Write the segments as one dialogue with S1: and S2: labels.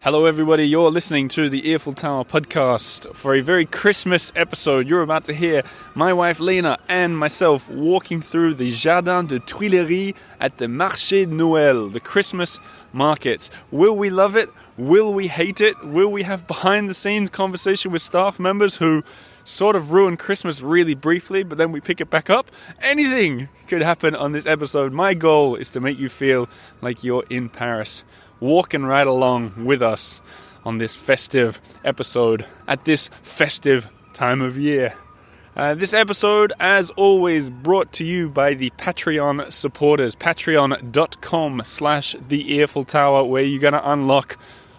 S1: Hello everybody, you're listening to the Eiffel Tower podcast. For a very Christmas episode, you're about to hear my wife Lina and myself walking through the Jardin de Tuileries at the Marché de Noël, the Christmas market. Will we love it? Will we hate it? Will we have behind the scenes conversation with staff members who sort of ruin Christmas really briefly, but then we pick it back up? Anything could happen on this episode. My goal is to make you feel like you're in Paris, walking right along with us on this festive episode at this festive time of year. This episode, as always, brought to you by the Patreon supporters. Patreon.com/The Eiffel Tower, where you're going to unlock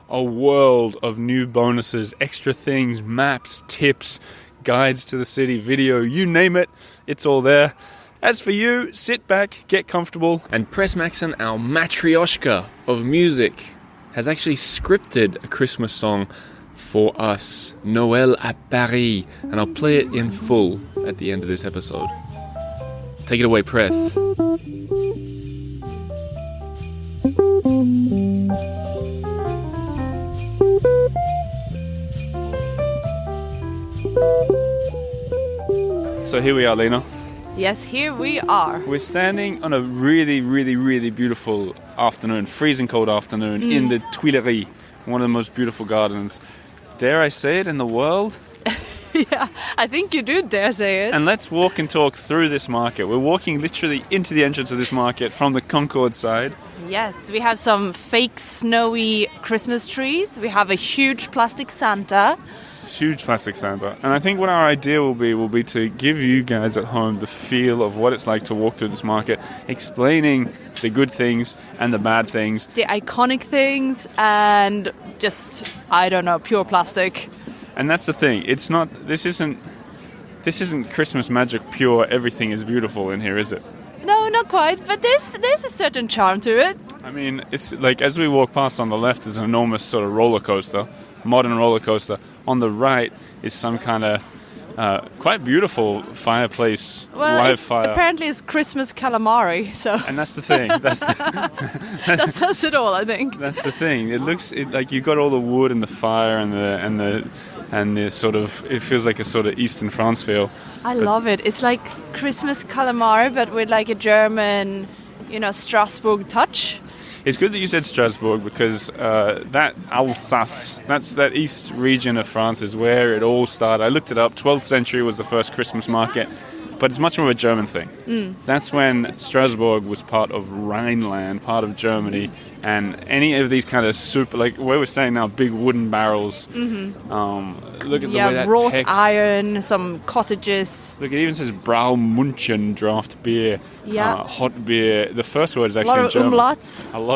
S1: a world of new bonuses, extra things, maps, tips, guides to the city, video, you name it, it's all there. As for you, sit back, get comfortable, and Pressmaxon, our matryoshka of music, has actually scripted a Christmas song for us, Noël à Paris, and I'll play it in full at the end of this episode. Take it away, Press. So here we are, Lina.
S2: Yes, here we are.
S1: We're standing on a really, really, really beautiful afternoon, freezing cold afternoon, in the Tuileries, one of the most beautiful gardens, dare I say it, in the world?
S2: Yeah, I think you do dare say it.
S1: And let's walk and talk through this market. We're walking literally into the entrance of this market from the Concorde side.
S2: Yes, we have some fake snowy Christmas trees. We have a huge plastic Santa.
S1: Huge plastic Santa. And I think what our idea will be to give you guys at home the feel of what it's like to walk through this market, explaining the good things and the bad things.
S2: The iconic things and just, I don't know, pure plastic.
S1: And that's the thing. It's not, this isn't Christmas magic pure, everything is beautiful in here, is it?
S2: No, not quite, but there's a certain charm to it.
S1: I mean, it's like as we walk past on the left is an enormous sort of roller coaster, modern roller coaster. On the right is some kind of quite beautiful fireplace, live fire.
S2: Apparently it's Christmas calamari, so.
S1: And that's the thing.
S2: That says it all, I think.
S1: That's the thing. It looks like you've got all the wood and the fire and the sort of, it feels like a sort of Eastern France feel.
S2: I love it. It's like Christmas calamari, but with like a German, Strasbourg touch.
S1: It's good that you said Strasbourg because that Alsace, that's that east region of France is where it all started. I looked it up. 12th century was the first Christmas market, but it's much more of a German thing. That's when Strasbourg was part of Rhineland, part of Germany, and any of these kind of super, like where we're standing now, big wooden barrels. Look at the way that
S2: wrought
S1: text.
S2: iron, some cottages.
S1: Look, it even says Braumünchen draft beer, hot beer. The first word is actually in German.
S2: A
S1: lot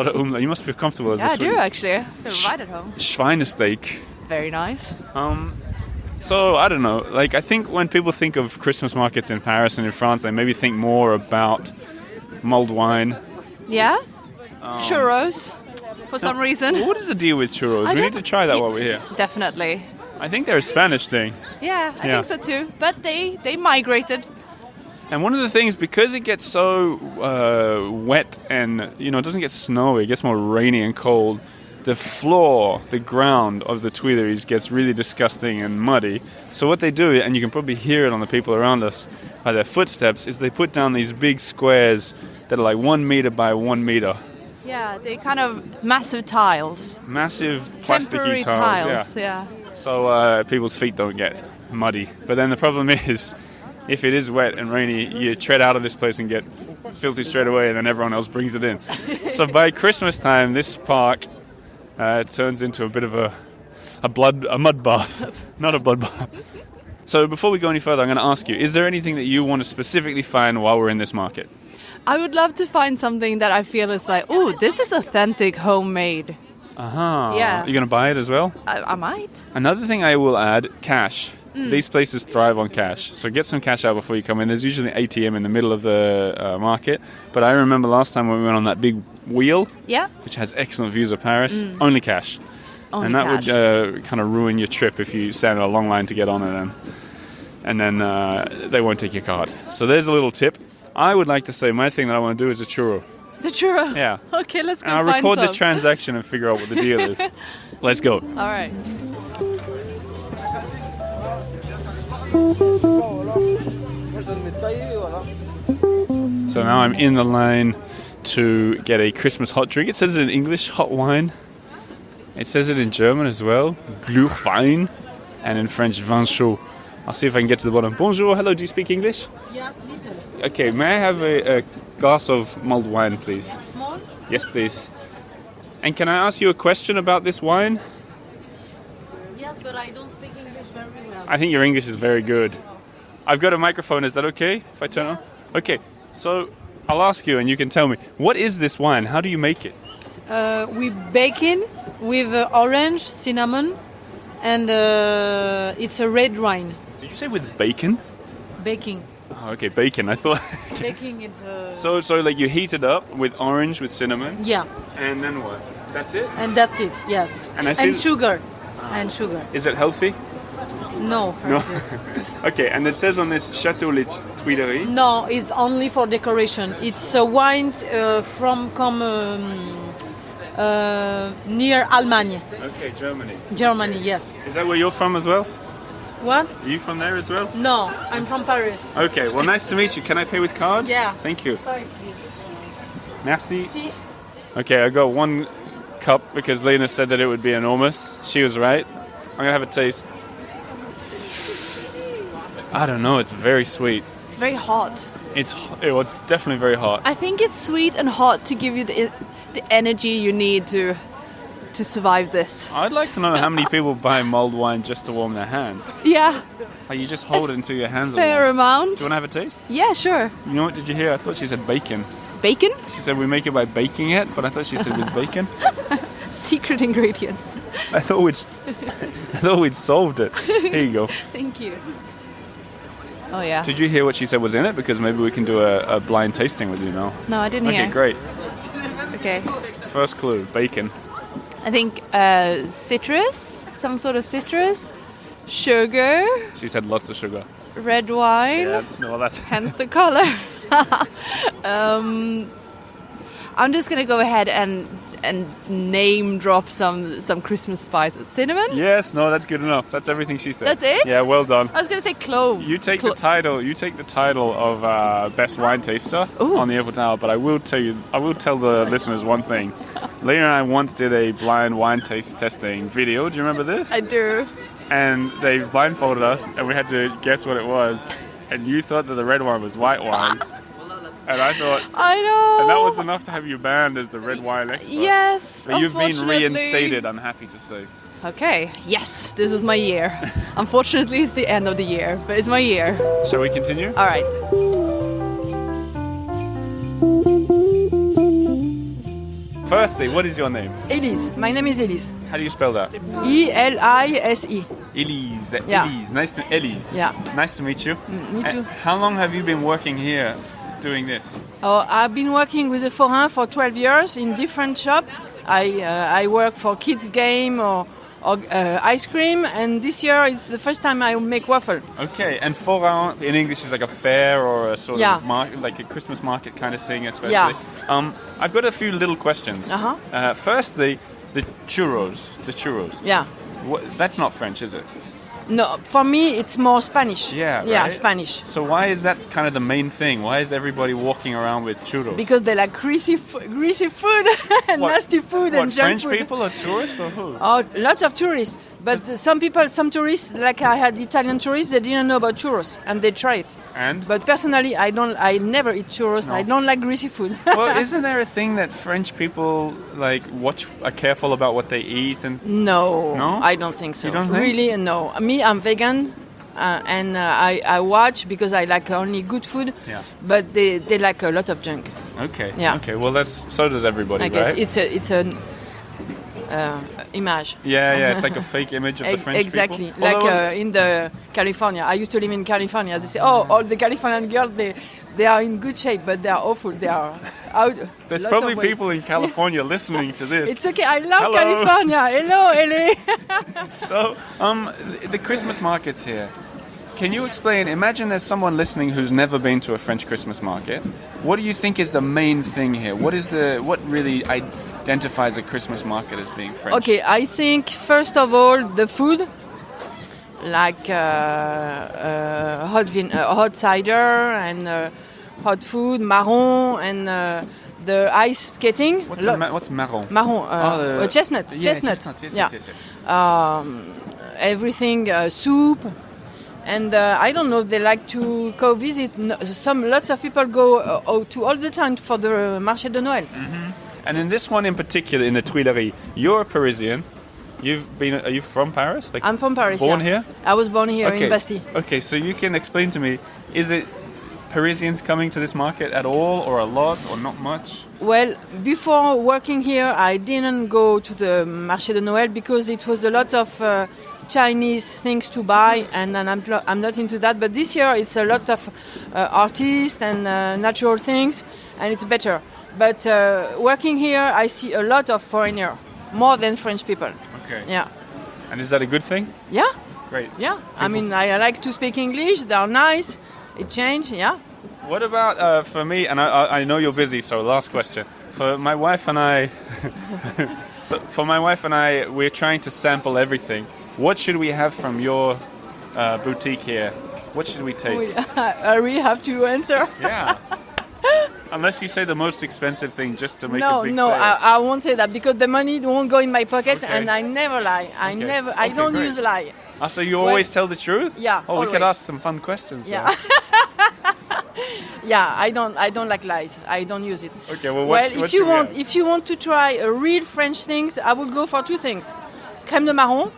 S1: of umlauts. You must feel comfortable as
S2: Yeah, I
S1: this.
S2: do actually. I feel right at home.
S1: Schweinesteak.
S2: Very nice.
S1: So, I don't know. Like, I think when people think of Christmas markets in Paris and in France, they maybe think more about mulled wine.
S2: Yeah? Churros, for some reason.
S1: What is the deal with churros? We need to try that while we're here.
S2: Definitely.
S1: I think they're a Spanish thing.
S2: Yeah, I think so too. But they migrated.
S1: And one of the things, because it gets so wet and, it doesn't get snowy, it gets more rainy and cold, the floor, the ground of the Tuileries gets really disgusting and muddy. So what they do, and you can probably hear it on the people around us by their footsteps, is they put down these big squares that are like 1 meter by 1 meter.
S2: Yeah, they kind of massive tiles.
S1: Massive plasticky
S2: temporary
S1: tiles.
S2: Yeah.
S1: So people's feet don't get muddy. But then the problem is, if it is wet and rainy, you tread out of this place and get filthy straight away, and then everyone else brings it in. So by Christmas time, this park turns into a bit of a mud bath. Not a blood bath. So before we go any further, I'm going to ask you, is there anything that you want to specifically find while we're in this market?
S2: I would love to find something that I feel is like, oh, this is authentic, homemade. Yeah.
S1: You're going to buy it as well?
S2: I might.
S1: Another thing I will add, cash. These places thrive on cash. So get some cash out before you come in. There's usually an ATM in the middle of the market. But I remember last time when we went on that big wheel, which has excellent views of Paris, only cash.
S2: Only
S1: and that
S2: cash.
S1: would kind of ruin your trip if you stand in a long line to get on it. And then they won't take your card. So there's a little tip. I would like to say my thing that I want to do is a churro.
S2: The churro?
S1: Yeah.
S2: Okay, let's go
S1: And I'll
S2: find
S1: record
S2: some.
S1: the transaction and figure out what the deal is. Let's go.
S2: All right.
S1: So now I'm in the line to get a Christmas hot drink. It says it in English, hot wine. It says it in German as well, Glühwein, and in French, vin chaud. I'll see if I can get to the bottom. Bonjour, hello, do you speak English?
S3: Yes, little.
S1: Okay, may I have a glass of mulled wine, please?
S3: Small?
S1: Yes, please. And can I ask you a question about this wine?
S3: Yes, but I don't speak English very well.
S1: I think your English is very good. I've got a microphone, is that okay if I turn on? Okay, so I'll ask you and you can tell me. What is this wine? How do you make it?
S3: We bake in with orange, cinnamon, and it's a red wine.
S1: Did you say with bacon?
S3: Baking.
S1: Oh, okay, bacon. I thought...
S3: Baking is...
S1: So like you heat it up with orange, with cinnamon,
S3: yeah,
S1: and then what? That's it?
S3: and that's it, yes.
S1: And I see-
S3: sugar. And sugar.
S1: Is it healthy?
S3: No.
S1: No.
S3: Percy.
S1: Okay, and it says on this Château les Tuileries.
S3: No, it's only for decoration. It's a wine from near Allemagne,
S1: Okay, Germany.
S3: Germany, yes.
S1: Is that where you're from as well?
S3: What?
S1: Are you from there as well?
S3: No, I'm from Paris.
S1: Okay, well, nice to meet you. Can I pay with card?
S3: Yeah.
S1: Thank you. Merci.
S3: See,
S1: Okay, I got one cup because Lina said that it would be enormous. She was right. I'm gonna have a taste. I don't know. It's very sweet.
S2: It's very hot.
S1: It's definitely very hot.
S2: I think it's sweet and hot to give you the energy you need to survive this.
S1: I'd like to know how many people buy mulled wine just to warm their hands.
S2: Yeah,
S1: Like you just hold it until your hands are
S2: fair
S1: warm.
S2: amount.
S1: Do you want to have a taste?
S2: Yeah, sure.
S1: You know what? Did you hear? I thought she said bacon.
S2: Bacon?
S1: She said we make it by baking it, but I thought she said with bacon.
S2: Secret ingredient.
S1: I thought we'd solved it. Here you go.
S2: Thank you. Oh yeah.
S1: Did you hear what she said was in it? Because maybe we can do a blind tasting with you now.
S2: No, I didn't
S1: Okay,
S2: hear.
S1: great.
S2: Okay.
S1: First clue, bacon.
S2: I think citrus, some sort of citrus, sugar,
S1: She said lots of sugar.
S2: red wine,
S1: Yeah, no, that's...
S2: hence the color. I'm just gonna go ahead and name drop some Christmas spices. Cinnamon?
S1: Yes, no, that's good enough. That's everything she said.
S2: That's it?
S1: Yeah, well done.
S2: I was gonna say clove.
S1: You take the title. You take the title of best wine taster
S2: Ooh.
S1: on the Eiffel Tower. But I will tell the listeners one thing. Lina and I once did a blind wine taste testing video. Do you remember this?
S2: I do.
S1: And they blindfolded us, and we had to guess what it was. And you thought that the red wine was white wine, and I thought,
S2: I know.
S1: and that was enough to have you banned as the red wine expert.
S2: Yes.
S1: But you've been
S2: unfortunately.
S1: reinstated. I'm happy to say.
S2: Okay. Yes, this is my year. Unfortunately, it's the end of the year, but it's my year.
S1: Shall we continue?
S2: All right.
S1: Firstly, what is your name?
S4: Elise. My name is Elise.
S1: How do you spell that?
S4: Elise.
S1: Elise.
S4: Yeah.
S1: Elise. Elise.
S4: Yeah.
S1: Nice to meet you.
S4: Me too.
S1: How long have you been working here doing this?
S4: Oh, I've been working with the forain for 12 years in different shops. I work for kids game or ice cream, and this year it's the first time I make waffle.
S1: Okay, and forain in English is like a fair or a sort
S4: Yeah.
S1: of market, like a Christmas market kind of thing, especially.
S4: Yeah.
S1: I've got a few little questions.
S4: Uh-huh.
S1: Firstly, the churros. The churros.
S4: Yeah.
S1: That's not French, is it?
S4: No, for me it's more Spanish.
S1: Yeah,
S4: Yeah,
S1: right?
S4: Spanish.
S1: So why is that kind of the main thing? Why is everybody walking around with churros?
S4: Because they like greasy food and
S1: What-
S4: nasty food
S1: What,
S4: and junk
S1: French
S4: food.
S1: people or tourists or who?
S4: Oh, lots of tourists. But some tourists, like I had Italian tourists, they didn't know about churros and they try it.
S1: And?
S4: But personally, I never eat churros.
S1: No.
S4: I don't like greasy food.
S1: Well, isn't there a thing that French people are careful about what they eat and
S4: No,
S1: No?
S4: I don't think so.
S1: You don't think?
S4: Really, no. Me, I'm vegan, and I watch because I like only good food.
S1: Yeah.
S4: But they like a lot of junk.
S1: Okay.
S4: Yeah.
S1: Okay. Well, so does everybody,
S4: I guess
S1: right?
S4: it's an image.
S1: Yeah. It's like a fake image of the French
S4: exactly.
S1: people.
S4: Like
S1: Although-
S4: in the California. I used to live in California. They say, oh, all the Californian girls, they are in good shape, but they are awful. They are out.
S1: There's
S4: lots
S1: probably
S4: of weight.
S1: people in California listening to this.
S4: It's okay. I love
S1: Hello.
S4: California. Hello, LA.
S1: So, the Christmas markets here. Can you explain? Imagine there's someone listening who's never been to a French Christmas market. What do you think is the main thing here? What really identifies a Christmas market as being French?
S4: Okay, I think first of all the food, like hot cider and hot food, marron and the ice skating.
S1: What's marron?
S4: Marron, chestnut.
S1: Yeah, chestnuts. Yes.
S4: Everything, soup. And I don't know, they like to go visit. Lots of people go to all the time for the Marché de Noël.
S1: Mm-hmm. And in this one in particular, in the Tuileries, you're a Parisian. Are you from Paris? Like,
S4: I'm from Paris.
S1: Born here?
S4: I was born here in Bastille.
S1: Okay, so you can explain to me, is it Parisians coming to this market at all, or a lot, or not much?
S4: Well, before working here, I didn't go to the Marché de Noël because it was a lot of Chinese things to buy, and I'm not into that. But this year, it's a lot of artists and natural things, and it's better. But working here, I see a lot of foreigners, more than French people.
S1: Okay.
S4: Yeah.
S1: And is that a good thing?
S4: Yeah.
S1: Great.
S4: Yeah. I mean, I like to speak English. They're nice. It changed. Yeah.
S1: What about for me? And I know you're busy, so last question. For my wife and I, we're trying to sample everything. What should we have from your boutique here? What should we taste?
S4: I really have to answer.
S1: Yeah. Unless you say the most expensive thing just to make a big
S4: No,
S1: sale.
S4: I won't say that because the money won't go in my pocket,
S1: Okay.
S4: and I never lie. I don't
S1: great.
S4: use lie.
S1: So you always tell the truth?
S4: Yeah.
S1: Oh, we could
S4: always.
S1: ask some fun questions.
S4: Yeah. Yeah, I don't like lies. I don't use it.
S1: Okay, well, what
S4: if
S1: should we have?
S4: if you want to try a real French things, I would go for two things: crème de marron,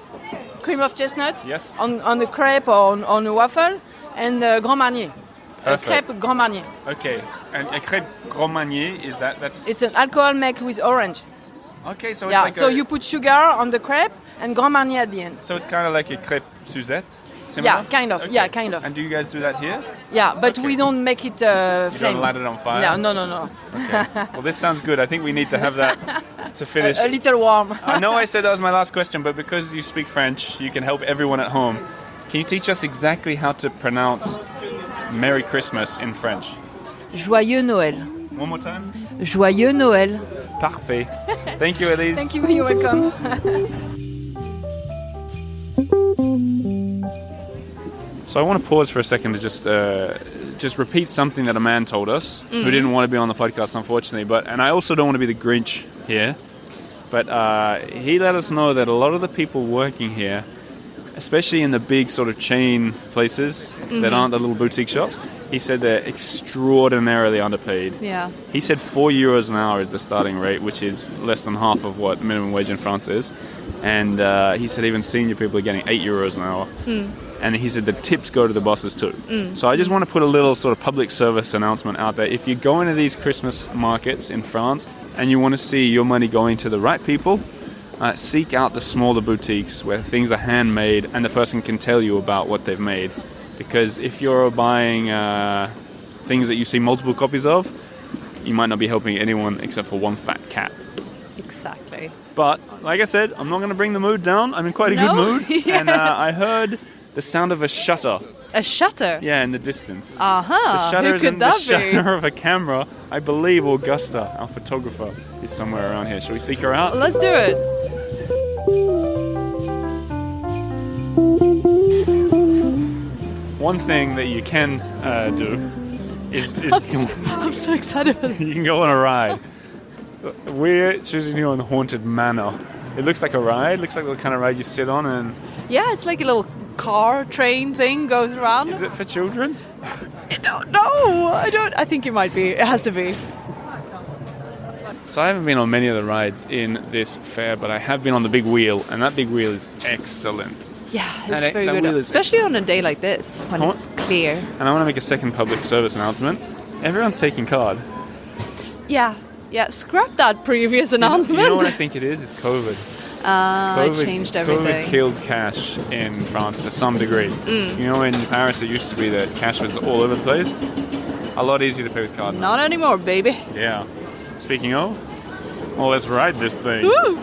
S4: cream of chestnut,
S1: Yes.
S4: on a crepe or on a waffle, and Grand Marnier. A
S1: Perfect.
S4: crepe Grand Marnier.
S1: Okay, and a crêpe Grand Marnier, that's...
S4: It's an alcohol made with orange.
S1: Okay, so it's
S4: Yeah.
S1: like
S4: So you put sugar on the crepe and Grand Marnier at the end.
S1: So it's kind of like a crêpe Suzette? Similar?
S4: Yeah, kind of.
S1: Okay.
S4: Yeah, kind of.
S1: And do you guys do that here?
S4: Yeah, but
S1: Okay.
S4: we don't make it
S1: You
S4: flame.
S1: don't light it on fire?
S4: No.
S1: Okay. Well, this sounds good. I think we need to have that to finish.
S4: A little warm.
S1: I know I said that was my last question, but because you speak French, you can help everyone at home. Can you teach us exactly how to pronounce Merry Christmas in French?
S4: Joyeux Noël.
S1: One more time?
S4: Joyeux Noël.
S1: Parfait. Thank you, Elise.
S4: Thank you. You're welcome.
S1: So I want to pause for a second to just repeat something that a man told us who didn't want to be on the podcast, unfortunately. And I also don't want to be the Grinch here. But he let us know that a lot of the people working here, especially in the big sort of chain places that aren't the little boutique shops, he said they're extraordinarily underpaid.
S2: Yeah.
S1: He said €4 an hour is the starting rate, which is less than half of what minimum wage in France is. And he said even senior people are getting €8 an hour. And he said the tips go to the bosses too. So I just want to put a little sort of public service announcement out there. If you go into these Christmas markets in France and you want to see your money going to the right people, seek out the smaller boutiques where things are handmade and the person can tell you about what they've made. Because if you're buying things that you see multiple copies of, you might not be helping anyone except for one fat cat.
S2: Exactly.
S1: But, like I said, I'm not going to bring the mood down. I'm in quite a good mood.
S2: Yes.
S1: And I heard the sound of a shutter.
S2: A shutter?
S1: Yeah, in the distance.
S2: Uh-huh.
S1: The shutter
S2: Who
S1: is in
S2: could
S1: the
S2: that be?
S1: shutter of a camera. I believe Augusta, our photographer, is somewhere around here. Shall we seek her out?
S2: Let's do it.
S1: One thing that you can do is
S2: I'm so excited for this.
S1: you can go on a ride. We're choosing here on the Haunted Manor. It looks like a ride. Looks like the kind of ride you sit on. And
S2: Yeah, it's like a little car train thing goes around.
S1: is it for children?
S2: I don't know. I think it might be. It has to be.
S1: So I haven't been on many of the rides in this fair, but I have been on the big wheel, and that big wheel is excellent.
S2: Yeah, it's
S1: That
S2: very
S1: wheel
S2: good.
S1: is
S2: Especially on a day like this when it's
S1: Huh?
S2: clear.
S1: And I want to make a second public service announcement. Everyone's taking card.
S2: Yeah. Scrap that previous announcement.
S1: You know what I think it is? It's COVID.
S2: It changed everything.
S1: COVID killed cash in France to some degree. You know, in Paris it used to be that cash was all over the place. A lot easier to pay with card now.
S2: Not anymore, baby.
S1: Yeah. Speaking of, well, let's ride this thing.
S2: Woo!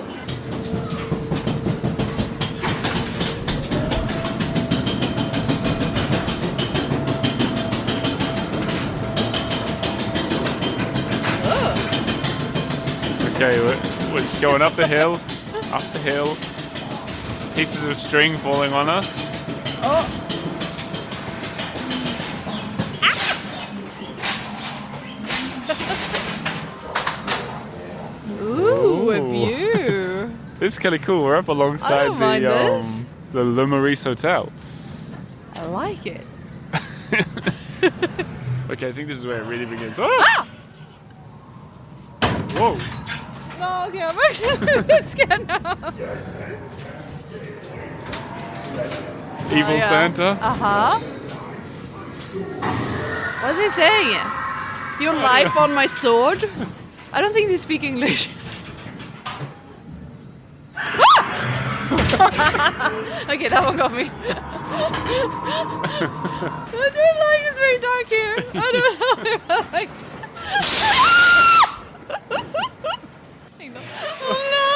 S1: Okay, we're just going up the hill. Pieces of string falling on us.
S2: Oh. Ooh, a view.
S1: This is kind of cool. We're up alongside the Le Maurice Hotel.
S2: I like it.
S1: Okay, I think this is where it really begins. Oh!
S2: Ah!
S1: Whoa!
S2: No, okay, I'm actually a bit scared now.
S1: Evil Santa.
S2: Uh-huh. What's he saying? Your life on my sword? I don't think they speak English. Okay, that one got me. I don't like it's very dark here. I don't know if I like. Oh no!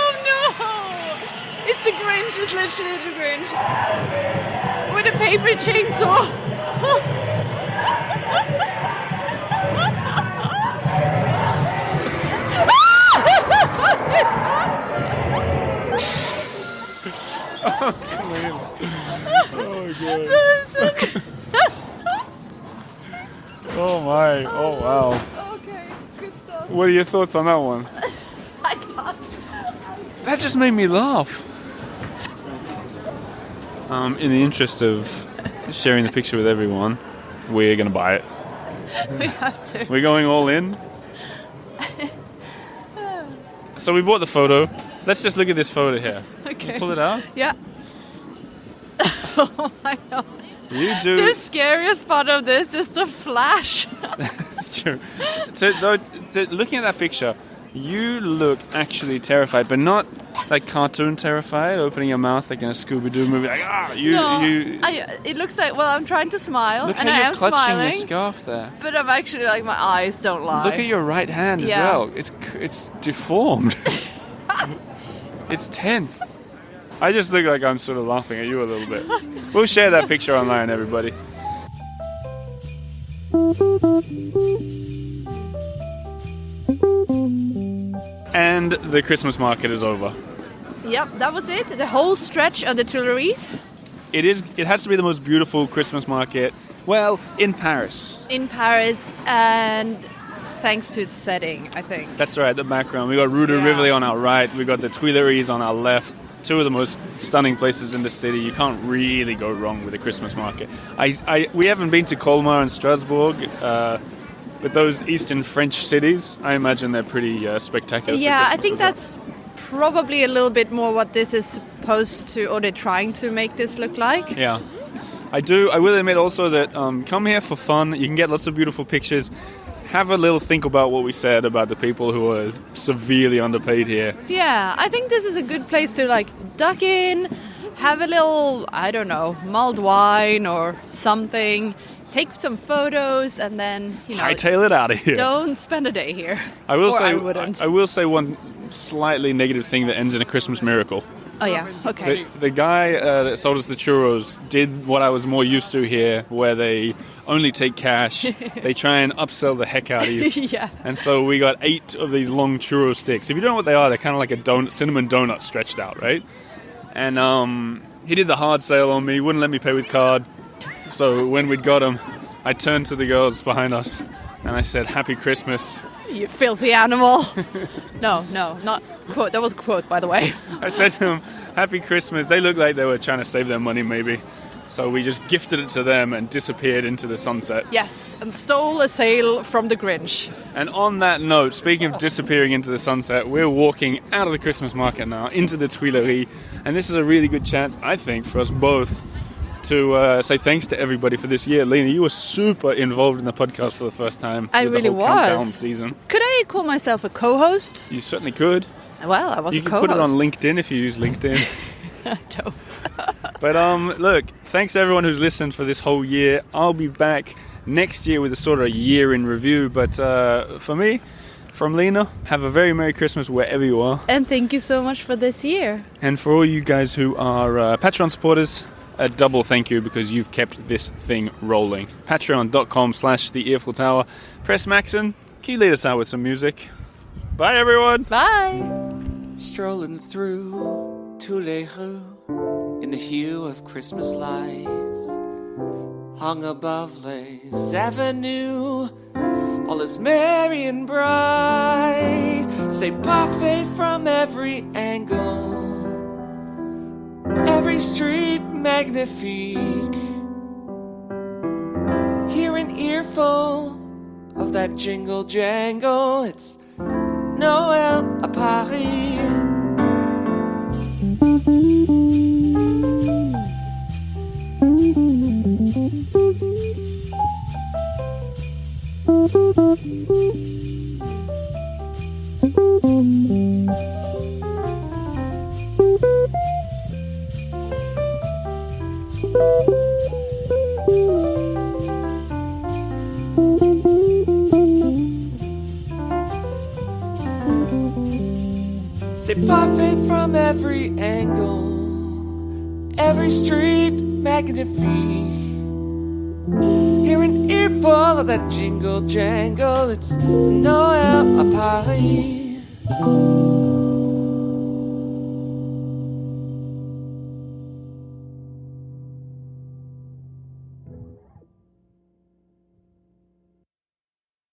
S2: It's the Grinch, it's literally the Grinch. With a paper chainsaw.
S1: Oh god. Oh my. Oh wow.
S2: Okay, good stuff.
S1: What are your thoughts on that one?
S2: I can't.
S1: That just made me laugh. In the interest of sharing the picture with everyone, we're going to buy it.
S2: We have to.
S1: We're going all in. So we bought the photo. Let's just look at this photo here. Can
S2: Okay.
S1: you pull it out?
S2: Yeah. Oh my god.
S1: You do.
S2: The scariest part of this is the flash.
S1: It's true. Looking at that picture, you look actually terrified, but not like cartoon terrified, opening your mouth like in a Scooby-Doo movie. Like,
S2: It looks like, well, I'm trying to smile,
S1: look
S2: and
S1: how
S2: I
S1: you're
S2: am
S1: clutching
S2: smiling,
S1: your scarf there.
S2: but I'm actually like, my eyes don't lie.
S1: Look at your right hand as
S2: Yeah.
S1: well. It's deformed. It's tense. I just look like I'm sort of laughing at you a little bit. We'll share that picture online, everybody. And the Christmas market is over.
S2: Yep, that was it. The whole stretch of the Tuileries
S1: It has to be the most beautiful Christmas market, well, in Paris.
S2: in Paris, and thanks to its setting, I think.
S1: That's right, the background. We got Rue de
S2: Yeah.
S1: Rivoli on our right, we got the Tuileries on our left. Two of the most stunning places in the city. You can't really go wrong with a Christmas market. We haven't been to Colmar and Strasbourg, but those eastern French cities, I imagine they're pretty spectacular. for
S2: Yeah, I
S1: Christmas
S2: think
S1: as well.
S2: that's probably a little bit more what this is supposed to, or they're trying to make this look like.
S1: Yeah. I will admit also that come here for fun. You can get lots of beautiful pictures. Have a little think about what we said about the people who are severely underpaid here.
S2: Yeah, I think this is a good place to like duck in, have a little, I don't know, mulled wine or something, take some photos, and then,
S1: Hightail it out of here.
S2: don't spend a day here.
S1: I will
S2: Or
S1: say
S2: I wouldn't.
S1: I will say one slightly negative thing that ends in a Christmas miracle.
S2: Oh yeah, okay.
S1: The guy that sold us the churros did what I was more used to here, where they only take cash. They try and upsell the heck out of you.
S2: Yeah.
S1: And so we got 8 of these long churro sticks. If you don't know what they are, they're kind of like a cinnamon donut stretched out, right? And he did the hard sale on me, wouldn't let me pay with card. So when we'd got them, I turned to the girls behind us and I said, "Happy Christmas."
S2: You filthy animal. No, not quote. That was a quote, by the way.
S1: I said to them, "Happy Christmas." They looked like they were trying to save their money, maybe. So we just gifted it to them and disappeared into the sunset.
S2: Yes, and stole a sale from the Grinch.
S1: And on that note, speaking of disappearing into the sunset, we're walking out of the Christmas market now into the Tuileries. And this is a really good chance, I think, for us both to say thanks to everybody for this year. Lina, you were super involved in the podcast for the first time.
S2: I
S1: with
S2: really
S1: the whole countdown
S2: was.
S1: season.
S2: Could I call myself a co-host?
S1: You certainly could.
S2: Well, I was
S1: You
S2: a
S1: can
S2: co-host.
S1: put it on LinkedIn if you use LinkedIn.
S2: I don't.
S1: But look, thanks to everyone who's listened for this whole year. I'll be back next year with a sort of a year in review. But for me, from Lina, have a very Merry Christmas wherever you are.
S2: And thank you so much for this year.
S1: And for all you guys who are Patreon supporters, a double thank you because you've kept this thing rolling. Patreon.com/The Earful Tower. Press Maxon, can you lead us out with some music? Bye, everyone.
S2: Bye.
S5: Strolling through Tuileries in the hue of Christmas lights, hung above Les Avenues, all is merry and bright. C'est parfait from every angle, every street magnifique. Hear an earful of that jingle jangle. It's Noël à Paris. C'est parfait from every angle, every street magnifique. Hear an earful of that jingle jangle. It's Noël à Paris.